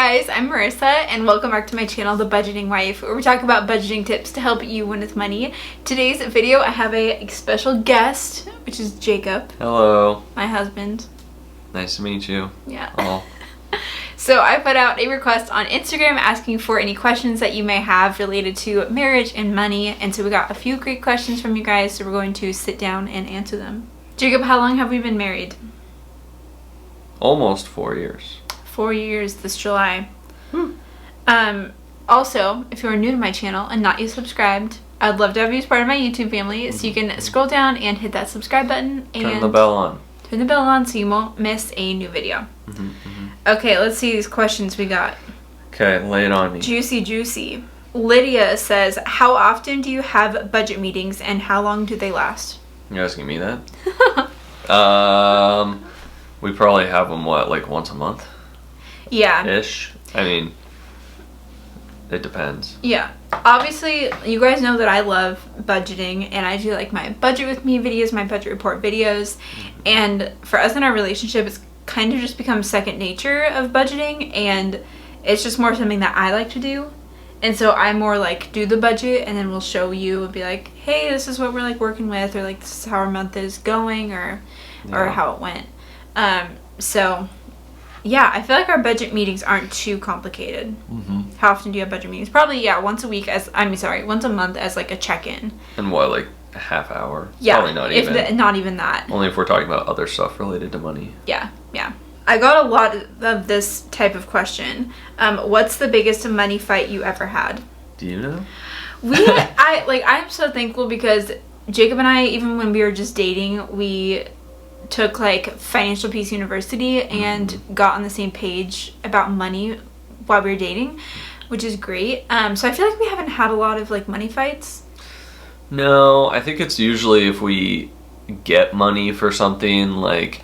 guys, I'm Marissa and welcome back to my channel, The Budgeting Wife, where we talk about budgeting tips to help you win with money. Today's video, I have a special guest, which is Jacob. Hello. My husband. Nice to meet you. Yeah. Oh. So I put out a request on Instagram asking for any questions that you may have related to marriage and money, and so we got a few great questions from you guys, so we're going to sit down and answer them. Jacob, how long have we been married? Almost 4 years. 4 years this July. Also, if you are new to my channel and not yet subscribed, I'd love to have you as part of my YouTube family, so you can scroll down and hit that subscribe button and turn the bell on. Turn the bell on so you won't miss a new video. Okay, let's see these questions we got. Okay, lay it on me. Juicy. Lydia says, how often do you have budget meetings and how long do they last? You're asking me that? We probably have them, like once a month? Yeah. Ish. I mean, it depends. Yeah. Obviously, you guys know that I love budgeting and I do like my budget with me videos, my budget report videos. And for us in our relationship, it's kind of just become second nature of budgeting, and it's just more something that I like to do. And so I more like do the budget and then we'll show you and be like, hey, this is what we're like working with, or like this is how our month is going, or how it went. So yeah, I feel like our budget meetings aren't too complicated. How often do you have budget meetings? Probably, yeah, once a month as like a check-in. And what, like a half hour? Yeah. Probably not even. Not even that. Only if we're talking about other stuff related to money. Yeah. I got a lot of this type of question. What's the biggest money fight you ever had? Do you know? I'm so thankful because Jacob and I, even when we were just dating, we took like Financial Peace University and got on the same page about money while we were dating, which is great. So I feel like we haven't had a lot of like money fights. No, I think it's usually if we get money for something like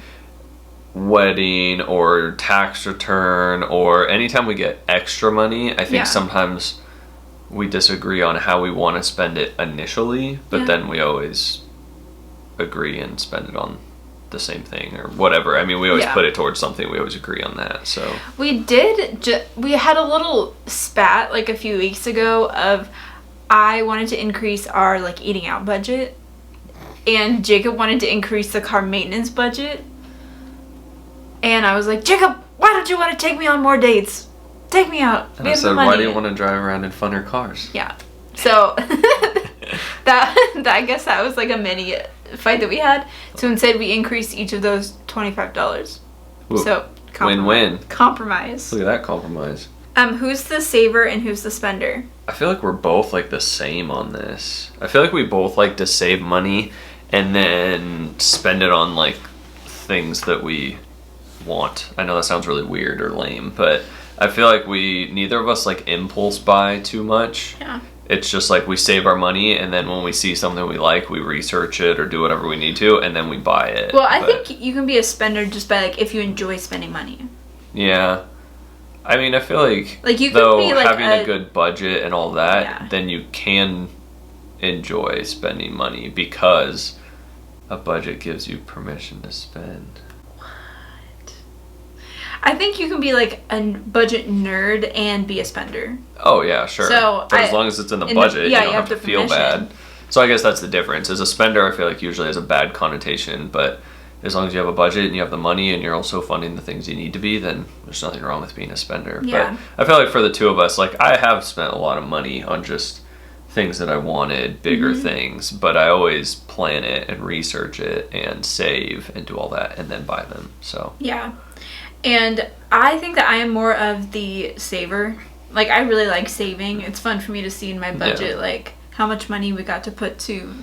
wedding or tax return, or anytime we get extra money, I think sometimes we disagree on how we want to spend it initially, but then we always agree and spend it on the same thing or whatever. I mean, we always put it towards something. We always agree on that. So we had a little spat like a few weeks ago of I wanted to increase our like eating out budget and Jacob wanted to increase the car maintenance budget, and I was like, Jacob, why don't you want to take me on more dates? Take me out. And I said, why do you want to drive around in funner cars? Yeah. So that I guess that was like a mini fight that we had. So instead we increased each of those $25. Ooh, so win-win. Compromise. Look at that compromise. Who's the saver and who's the spender? I feel like we're both like the same on this. I feel like we both like to save money and then spend it on like things that we want. I know that sounds really weird or lame, but I feel like neither of us like impulse buy too much. Yeah. It's just like we save our money, and then when we see something we like, we research it or do whatever we need to, and then we buy it. Well, I think you can be a spender just by like if you enjoy spending money. Yeah. I mean, I feel like you could be like having a good budget and all that, then you can enjoy spending money because a budget gives you permission to spend. I think you can be like a budget nerd and be a spender. Oh yeah, sure. So but as long as it's in the budget, you don't have to feel bad. So I guess that's the difference. As a spender, I feel like usually has a bad connotation, but as long as you have a budget and you have the money and you're also funding the things you need to be, then there's nothing wrong with being a spender. Yeah. But I feel like for the two of us, like I have spent a lot of money on just things that I wanted, bigger things, but I always plan it and research it and save and do all that and then buy them. So yeah. And I think that I am more of the saver. Like, I really like saving. It's fun for me to see in my budget, like, how much money we got to put to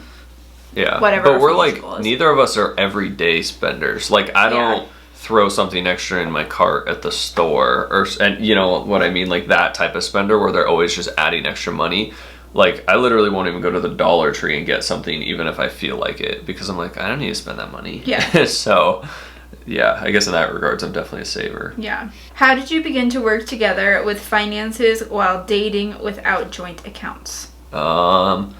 whatever. But we're like, neither of us are everyday spenders. Like, I don't throw something extra in my cart at the store, and you know what I mean? Like, that type of spender where they're always just adding extra money. Like, I literally won't even go to the Dollar Tree and get something even if I feel like it, because I'm like, I don't need to spend that money. Yeah. So yeah, I guess in that regards, I'm definitely a saver. Yeah. How did you begin to work together with finances while dating without joint accounts? Probably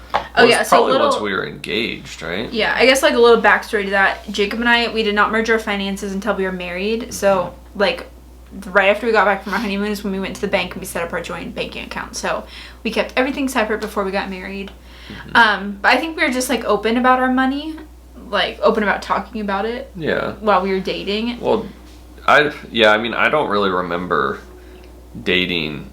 once we were engaged, right? Yeah, I guess like a little backstory to that. Jacob and I, we did not merge our finances until we were married. So like right after we got back from our honeymoon is when we went to the bank and we set up our joint banking account. So we kept everything separate before we got married. But I think we were just like open about our money, like open about talking about it. Yeah. While we were dating. Well, I don't really remember dating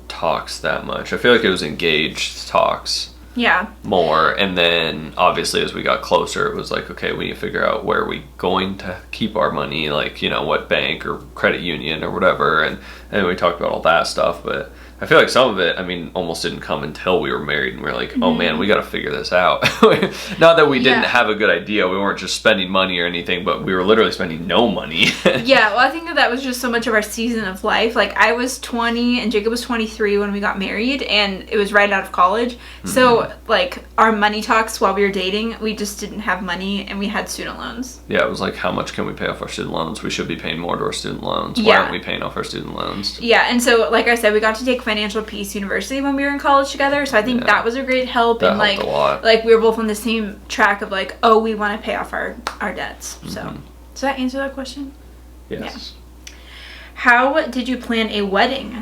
talks that much. I feel like it was engaged talks. Yeah. More, and then obviously as we got closer, it was like, okay, we need to figure out where are we going to keep our money, like, you know, what bank or credit union or whatever, and we talked about all that stuff. But I feel like some of it, I mean, almost didn't come until we were married, and we are like, oh man, we got to figure this out. Not that we didn't have a good idea, we weren't just spending money or anything, but we were literally spending no money. Yeah, well, I think that was just so much of our season of life. Like, I was 20 and Jacob was 23 when we got married, and it was right out of college. So, like, our money talks while we were dating, we just didn't have money, and we had student loans. Yeah, it was like, how much can we pay off our student loans? We should be paying more to our student loans. Why aren't we paying off our student loans? Yeah, and so, like I said, we got to take Financial Peace University when we were in college together, so I think that was a great help. That and helped a lot. Like, we were both on the same track of, like, oh, we want to pay off our debts. So, does that answer that question? Yes. Yeah. How did you plan a wedding?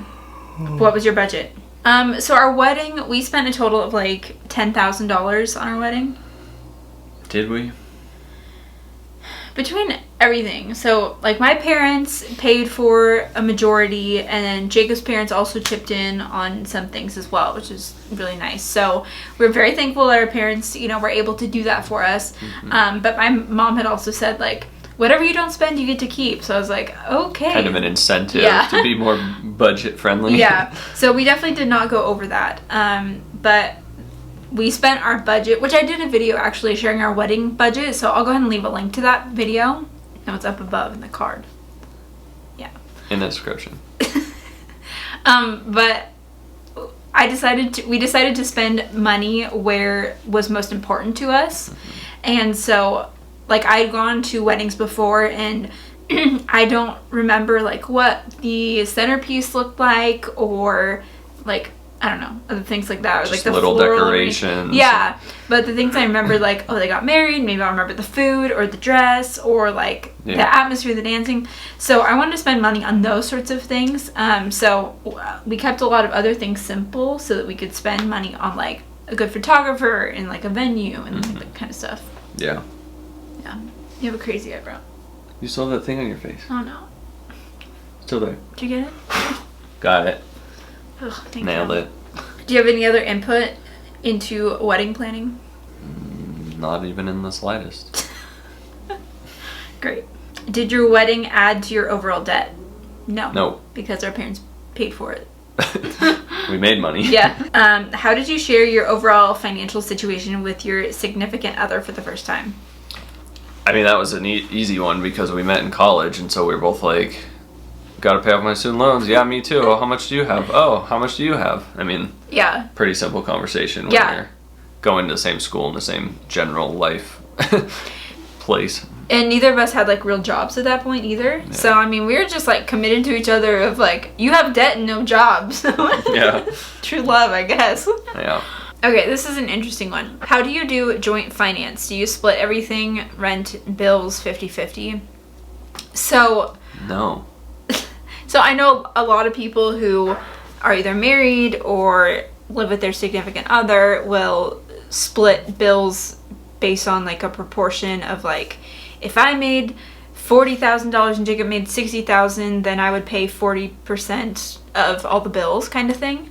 What was your budget? So our wedding, we spent a total of like $10,000 on our wedding. Did we? Between everything. So, like, my parents paid for a majority, and then Jacob's parents also chipped in on some things as well, which is really nice. So we're very thankful that our parents, you know, were able to do that for us. But my mom had also said, like, whatever you don't spend, you get to keep. So I was like, okay. Kind of an incentive to be more budget friendly. Yeah. So we definitely did not go over that. But we spent our budget, which I did a video actually sharing our wedding budget. So I'll go ahead and leave a link to that video. And it's up above in the card. Yeah. In the description. But we decided to spend money where was most important to us. And so, like, I'd gone to weddings before, and I don't remember, like, what the centerpiece looked like, or, like, I don't know, other things like that. Or, just like, the little floral decorations. Yeah, but the things I remember, like, oh, they got married, maybe I'll remember the food, or the dress, or, like, the atmosphere, the dancing. So I wanted to spend money on those sorts of things. So we kept a lot of other things simple so that we could spend money on, like, a good photographer and, like, a venue and that kind of stuff. Yeah. Yeah. You have a crazy eyebrow. You still have that thing on your face. Oh, no. Still there. Did you get it? Got it. Ugh, Nailed it. Do you have any other input into wedding planning? Not even in the slightest. Great. Did your wedding add to your overall debt? No. No. Because our parents paid for it. We made money. Yeah. How did you share your overall financial situation with your significant other for the first time? I mean, that was an easy one because we met in college, and so we were both like, gotta pay off my student loans. Yeah, me too. Oh, how much do you have? Oh, how much do you have? I mean, pretty simple conversation when you're going to the same school in the same general life place. And neither of us had, like, real jobs at that point either. Yeah. So, I mean, we were just, like, committed to each other of, like, you have debt and no jobs. Yeah. True love, I guess. Yeah. Okay, this is an interesting one. How do you do joint finance? Do you split everything, rent, bills, 50-50? So... No. So I know a lot of people who are either married or live with their significant other will split bills based on, like, a proportion of, like, if I made $40,000 and Jacob made $60,000, then I would pay 40% of all the bills, kind of thing.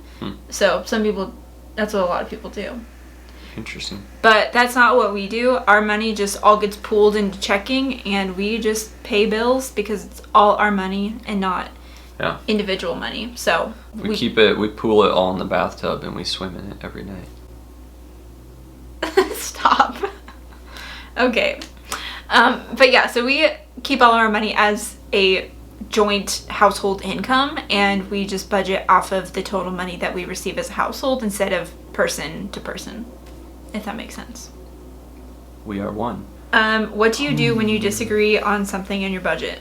So some people, that's what a lot of people do. Interesting. But that's not what we do. Our money just all gets pooled into checking, and we just pay bills because it's all our money and not individual money. So we pool it all in the bathtub and we swim in it every night. Stop. Okay. But yeah, so we keep all our money as a joint household income, and we just budget off of the total money that we receive as a household instead of person to person, if that makes sense. We are one. What do you do when you disagree on something in your budget?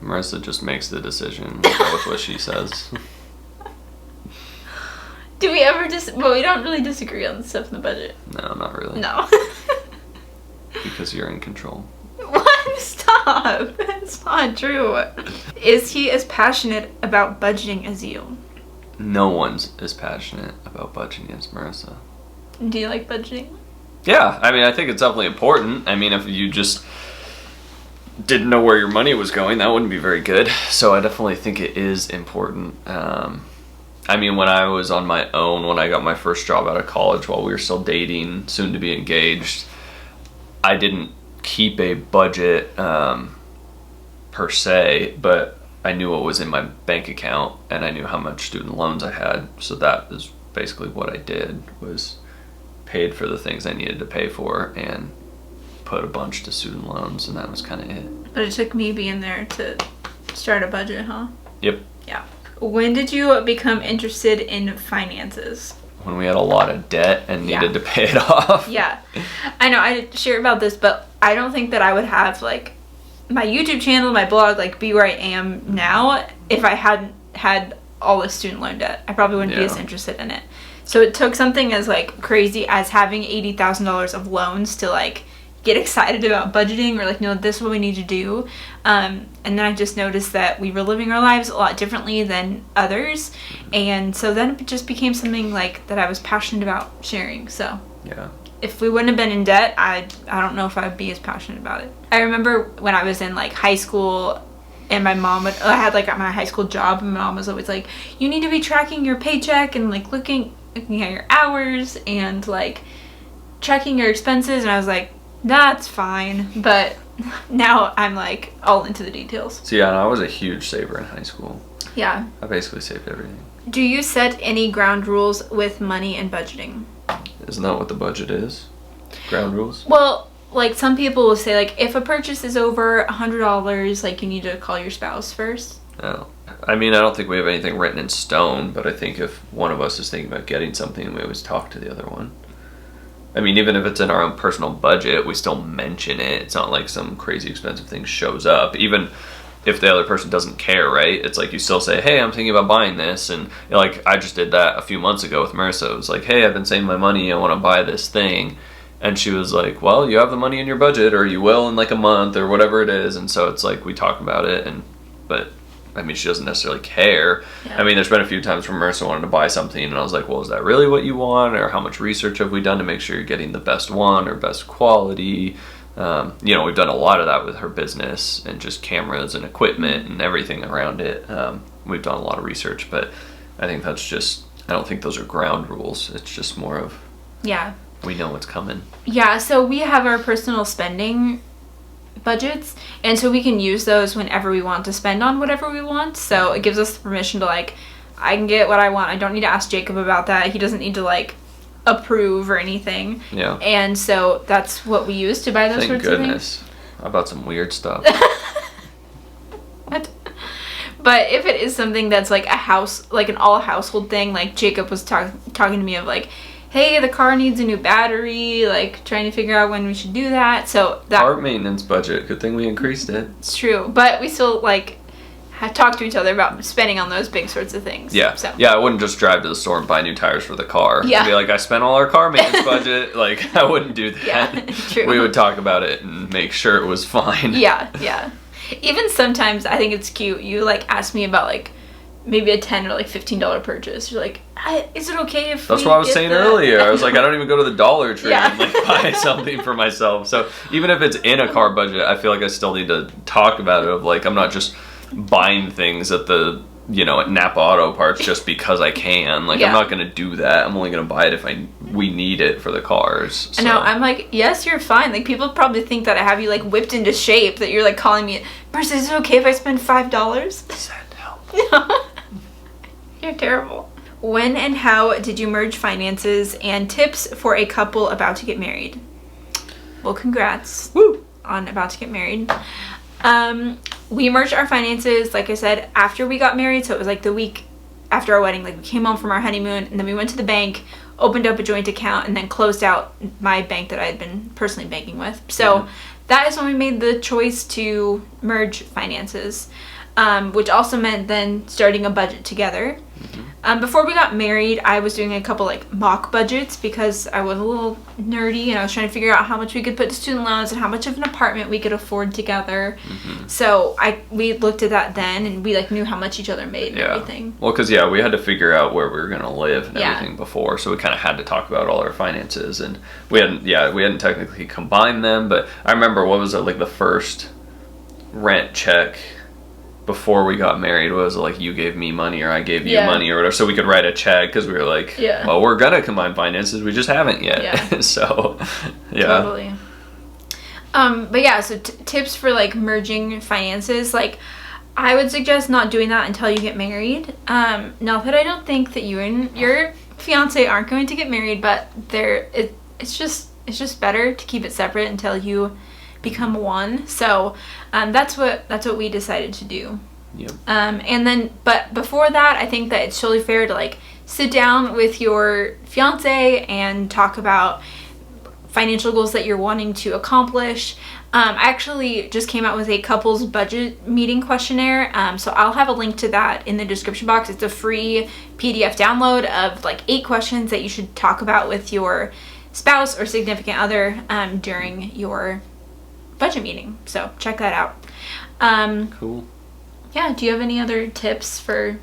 Marissa just makes the decision. We'll go with what she says. Do we ever well, we don't really disagree on stuff in the budget. No, not really. No. Because you're in control. What? Stop. Stop. It's not true. Is he as passionate about budgeting as you? No one's as passionate about budgeting as Marissa. Do you like budgeting? Yeah, I mean, I think it's definitely important. I mean, if you just didn't know where your money was going, that wouldn't be very good. So I definitely think it is important. I mean, when I was on my own, when I got my first job out of college while we were still dating, soon to be engaged, I didn't keep a budget per se, but I knew what was in my bank account and I knew how much student loans I had. So that is basically what I did, was paid for the things I needed to pay for and put a bunch to student loans, and that was kind of it. But it took me being there to start a budget, huh? Yep. Yeah. When did you become interested in finances? When we had a lot of debt and needed to pay it off. Yeah. I know I share about this, but I don't think that I would have like my YouTube channel, my blog, like be where I am now if I hadn't had all the student loan debt. I probably wouldn't be as interested in it. So it took something as like crazy as having $80,000 of loans to like get excited about budgeting, or like, no, this is what we need to do. And then I just noticed that we were living our lives a lot differently than others. And so then it just became something like that I was passionate about sharing. So yeah, if we wouldn't have been in debt, I don't know if I would be as passionate about it. I remember when I was in like high school and my mom would, I had like my high school job, and my mom was always like, you need to be tracking your paycheck and like looking at your hours and like checking your expenses. And I was like, that's fine. But now I'm like all into the details. So yeah, and I was a huge saver in high school. Yeah. I basically saved everything. Do you set any ground rules with money and budgeting? Isn't that what the budget is? Ground rules? Well, like some people will say like if a purchase is over $100, like you need to call your spouse first. No. I mean, I don't think we have anything written in stone, but I think if one of us is thinking about getting something, we always talk to the other one. I mean, even if it's in our own personal budget, we still mention it. It's not like some crazy expensive thing shows up. Even if the other person doesn't care, right? It's like you still say, hey, I'm thinking about buying this. And you know, like I just did that a few months ago with Marissa. It was like, hey, I've been saving my money. I want to buy this thing. And she was like, well, you have the money in your budget, or you will in like a month or whatever it is. And so it's like we talk about it. But I mean, she doesn't necessarily care. Yeah. I mean, there's been a few times where Marissa wanted to buy something and I was like, well, is that really what you want? Or how much research have we done to make sure you're getting the best one or best quality? You know, we've done a lot of that with her business and just cameras and equipment and everything around it. We've done a lot of research, but I think that's just, I don't think those are ground rules. It's just more of, we know what's coming. Yeah, so we have our personal spending budgets, and so we can use those whenever we want to spend on whatever we want. So it gives us the permission to like, I can get what I want. I don't need to ask Jacob about that. He doesn't need to like approve or anything. Yeah. And so that's what we use to buy those sorts of things. Thank goodness. How about some weird stuff? What? But if it is something that's like a house, like an all household thing, like Jacob was talking to me of like, hey, the car needs a new battery, like trying to figure out when we should do that. So that car maintenance budget, good thing we increased it. It's true, but we still like talk to each other about spending on those big sorts of things. Yeah, so. Yeah, I wouldn't just drive to the store and buy new tires for the car. Yeah, be like, I spent all our car maintenance budget. Like, I wouldn't do that. Yeah, true. We would talk about it and make sure it was fine. Yeah. Even sometimes I think it's cute. You like ask me about like maybe a $10 or like $15 purchase. You're like, is it okay if that's what I was saying earlier. I was like, I don't even go to the Dollar Tree and like buy something for myself. So even if it's in a car budget, I feel like I still need to talk about it of like, I'm not just buying things at the, you know, at Napa Auto Parts just because I can. Like, I'm not going to do that. I'm only going to buy it if we need it for the cars. So. I know. I'm like, yes, you're fine. Like, people probably think that I have you like whipped into shape, that you're like calling me, Marissa, is it okay if I spend $5? Send help. You're terrible. When and how did you merge finances, and tips for a couple about to get married? Well, congrats. Woo! On about to get married. We merged our finances, like I said, after we got married. So it was like the week after our wedding. Like, we came home from our honeymoon and then we went to the bank, opened up a joint account, and then closed out my bank that I had been personally banking with. So that is when we made the choice to merge finances. which also meant then starting a budget together. Before we got married, I was doing a couple like mock budgets because I was a little nerdy and I was trying to figure out how much we could put to student loans and how much of an apartment we could afford together. So we looked at that then, and we like knew how much each other made and everything. Well, because we had to figure out where we were going to live and everything before, so we kind of had to talk about all our finances, and we hadn't technically combined them, but I remember, what was it, like the first rent check before we got married, was it like you gave me money or I gave you money or whatever, so we could write a check, because we were like, well, we're gonna combine finances, we just haven't yet. So totally. But yeah, so tips for like merging finances, like I would suggest not doing that until you get married. Not that I don't think that you and your fiance aren't going to get married, but it's just better to keep it separate until you become one. So that's what we decided to do. And then, but before that, I think that it's totally fair to like sit down with your fiance and talk about financial goals that you're wanting to accomplish. I actually just came out with a couples budget meeting questionnaire, so I'll have a link to that in the description box. It's a free PDF download of like 8 questions that you should talk about with your spouse or significant other during your budget meeting. So check that out. Cool. Yeah, do you have any other tips for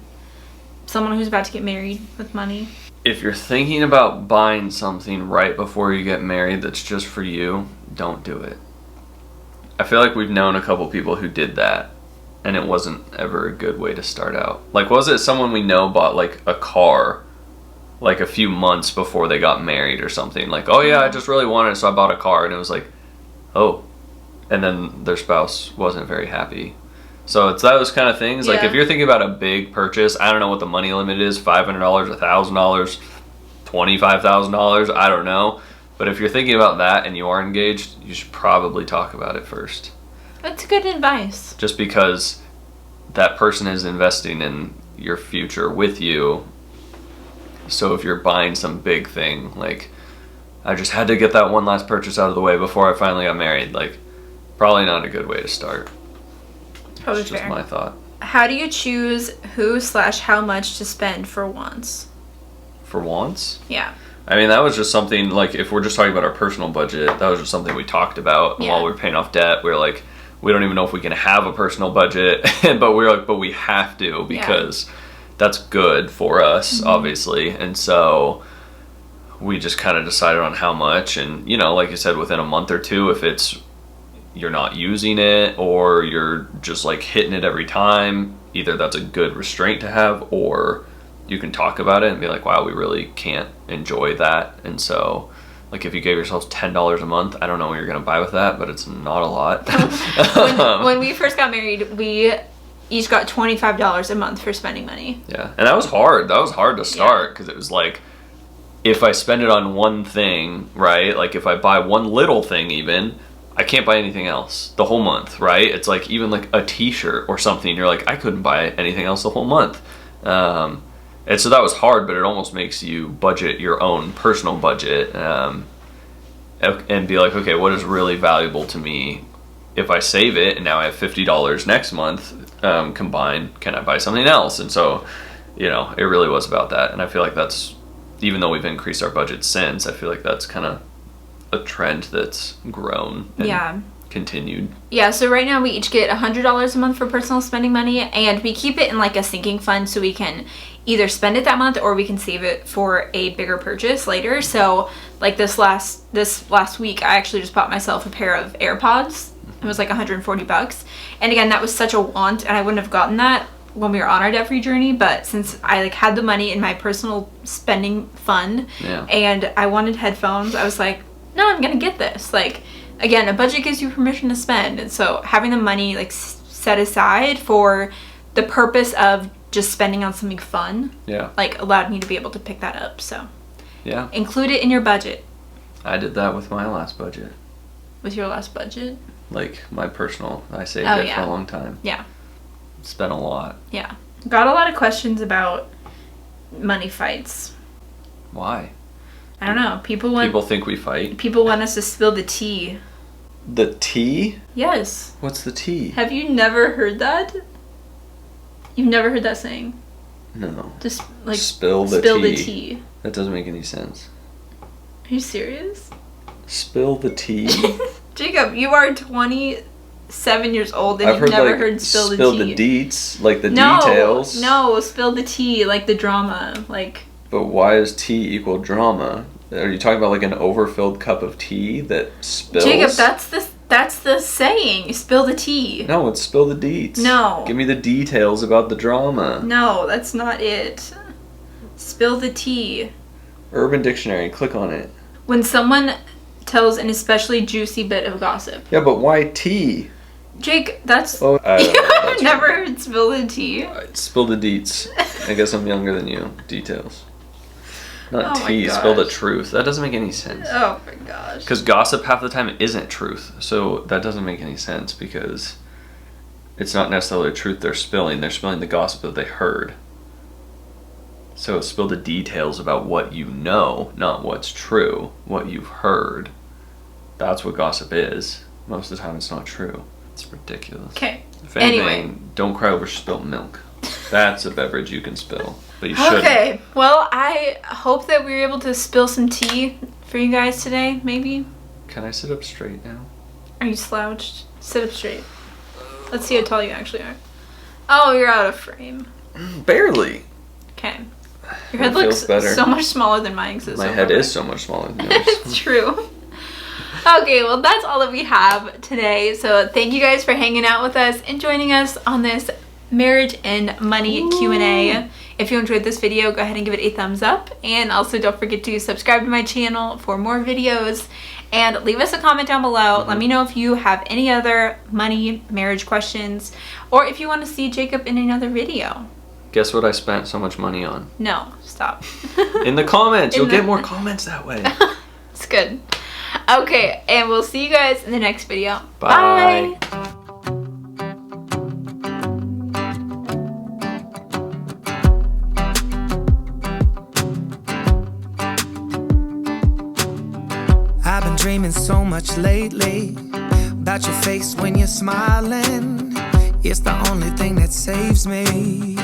someone who's about to get married with money? If you're thinking about buying something right before you get married that's just for you, don't do it. I feel like we've known a couple people who did that, and it wasn't ever a good way to start out. Like, was it someone we know bought like a car like a few months before they got married or something? Like, oh yeah, I just really wanted it, so I bought a car. And it was like, oh. And then their spouse wasn't very happy. So it's those kind of things. Like, if you're thinking about a big purchase, I don't know what the money limit is, $500, $1,000, $25,000, I don't know. But if you're thinking about that and you are engaged, you should probably talk about it first. That's good advice. Just because that person is investing in your future with you. So if you're buying some big thing, like, I just had to get that one last purchase out of the way before I finally got married, like, probably not a good way to start. Probably That's just my thought. How do you choose who/how much to spend for wants? For wants? Yeah. I mean, that was just something, like, if we're just talking about our personal budget, that was just something we talked about while we were paying off debt. We were like, we don't even know if we can have a personal budget, but we were like, but we have to, because that's good for us, obviously. And so we just kind of decided on how much, and, you know, like you said, within a month or two, if it's you're not using it or you're just like hitting it every time, either that's a good restraint to have, or you can talk about it and be like, wow, we really can't enjoy that. And so, like, if you gave yourselves $10 a month, I don't know what you're gonna buy with that, but it's not a lot. when we first got married, we each got $25 a month for spending money. Yeah, and that was hard. That was hard to start, because it was like, if I spend it on one thing, right? Like, if I buy one little thing even, I can't buy anything else the whole month, right? It's like, even like a t-shirt or something, you're like, I couldn't buy anything else the whole month. And so that was hard, but it almost makes you budget your own personal budget, and be like, okay, what is really valuable to me? If I save it and now I have $50 next month combined, can I buy something else? And so, you know, it really was about that. And I feel like that's, even though we've increased our budget since, I feel like that's kind of a trend that's grown and continued. Yeah, so right now we each get $100 a month for personal spending money, and we keep it in like a sinking fund so we can either spend it that month or we can save it for a bigger purchase later. So like this last week, I actually just bought myself a pair of AirPods. It was like $140. And again, that was such a want, and I wouldn't have gotten that when we were on our debt-free journey, but since I like had the money in my personal spending fund and I wanted headphones, I was like, no, I'm gonna get this. Like, again, a budget gives you permission to spend, and so having the money like set aside for the purpose of just spending on something fun, like, allowed me to be able to pick that up. So include it in your budget. I did that with my last budget. With your last budget? Like, my personal, I saved it for a long time. Yeah. Spent a lot. Yeah. Got a lot of questions about money fights. Why? I don't know. People think we fight. People want us to spill the tea. The tea? Yes. What's the tea? Have you never heard that? You've never heard that saying? No. Just like Spill the tea. That doesn't make any sense. Are you serious? Spill the tea? Jacob, you are 27 years old and I've you've never like, heard spill the tea. Spill the deets, like the details. No, spill the tea, like the drama, like. But why is tea equal drama? Are you talking about like an overfilled cup of tea that spills? Jacob, that's the saying. Spill the tea. No, it's spill the deets. No. Give me the details about the drama. No, that's not it. Spill the tea. Urban Dictionary, click on it. When someone tells an especially juicy bit of gossip. Yeah, but why tea? Jake, that's... Oh, I don't know, You've never heard spill the tea? Spill the deets. I guess I'm younger than you. Details. Not Oh tea, my spill the gosh. truth. That doesn't make any sense. Oh my gosh. Because gossip half the time isn't truth. So that doesn't make any sense because it's not necessarily truth they're spilling. They're spilling the gossip that they heard. So spill the details about what you know, not what's true, what you've heard. That's what gossip is. Most of the time it's not true. It's ridiculous. Okay. If anything, Anyway. don't cry over spilt milk. That's a beverage you can spill, but you shouldn't. Okay. Well, I hope that we were able to spill some tea for you guys today, maybe. Can I sit up straight now? Are you slouched? Sit up straight. Let's see how tall you actually are. Oh, you're out of frame. Barely. Okay. Your head That feels looks better. so much smaller than mine. My head is so much smaller than yours. It's true. Okay, well, that's all that we have today. So thank you guys for hanging out with us and joining us on this marriage and money Q&A. If you enjoyed this video, go ahead and give it a thumbs up. And also don't forget to subscribe to my channel for more videos. And leave us a comment down below. Let me know if you have any other money, marriage questions, or if you want to see Jacob in another video. Guess what I spent so much money on? No, stop. In the comments. You'll In get the- more comments that way. It's good. Okay, and we'll see you guys in the next video. Bye. I've been dreaming so much lately about your face when you're smiling. It's the only thing that saves me.